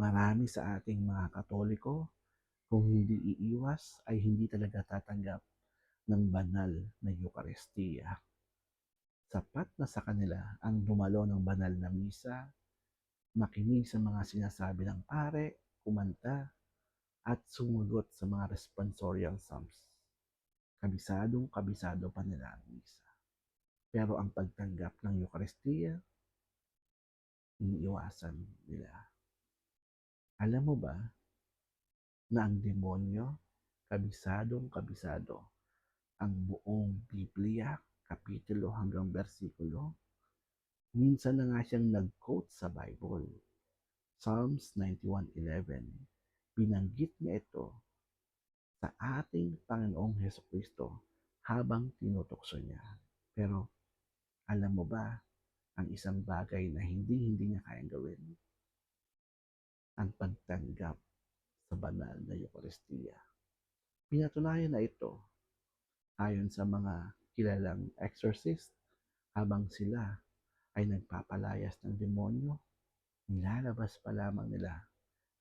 Marami sa ating mga Katoliko, kung hindi iiwas ay hindi talaga tatanggap ng banal na Eucharistia. Sapat na sa kanila ang dumalo ng banal na misa, makinig sa mga sinasabi ng pare, kumanta, at sumagot sa mga responsorial psalms. Kabisadong-kabisado pa nila ang misa. Pero ang pagtanggap ng Eucharistia, iniiwasan nila. Alam mo ba na ang demonyo, kabisadong-kabisado ang buong Biblia, kapitulo hanggang bersikulo? Minsan na nga siyang nag-quote sa Bible. Psalms 91:11. Binanggit niya ito sa ating Panginoong Hesukristo habang tinutokso niya. Pero alam mo ba ang isang bagay na hindi niya kayang gawin? Ang pagtanggap sa banal na Eucharistia. Pinatunayan na ito ayon sa mga kilalang exorcist habang sila ay nagpapalayas ng demonyo, nilalabas pa lamang nila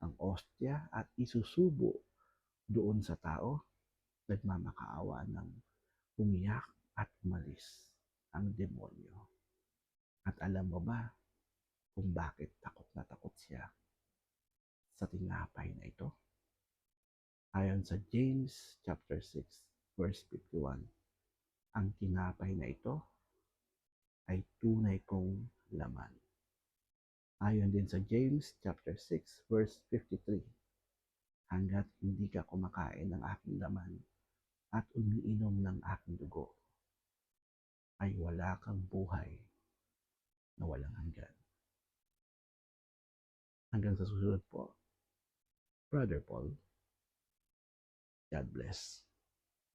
ang ostya at isusubo doon sa tao, nagmamakaawa ng umiyak at umalis ang demonyo. At alam mo ba kung bakit takot na takot siya sa tinapay na ito? Ayon sa James chapter 6 verse 51, ang tinapay na ito ay tunay kong laman. Ayon din sa James chapter 6 verse 53, hanggat hindi ka kumakain ng aking laman at umiinom ng aking dugo, ay wala kang buhay na walang hanggan. Hanggang sa susunod po, Brother Paul, God bless.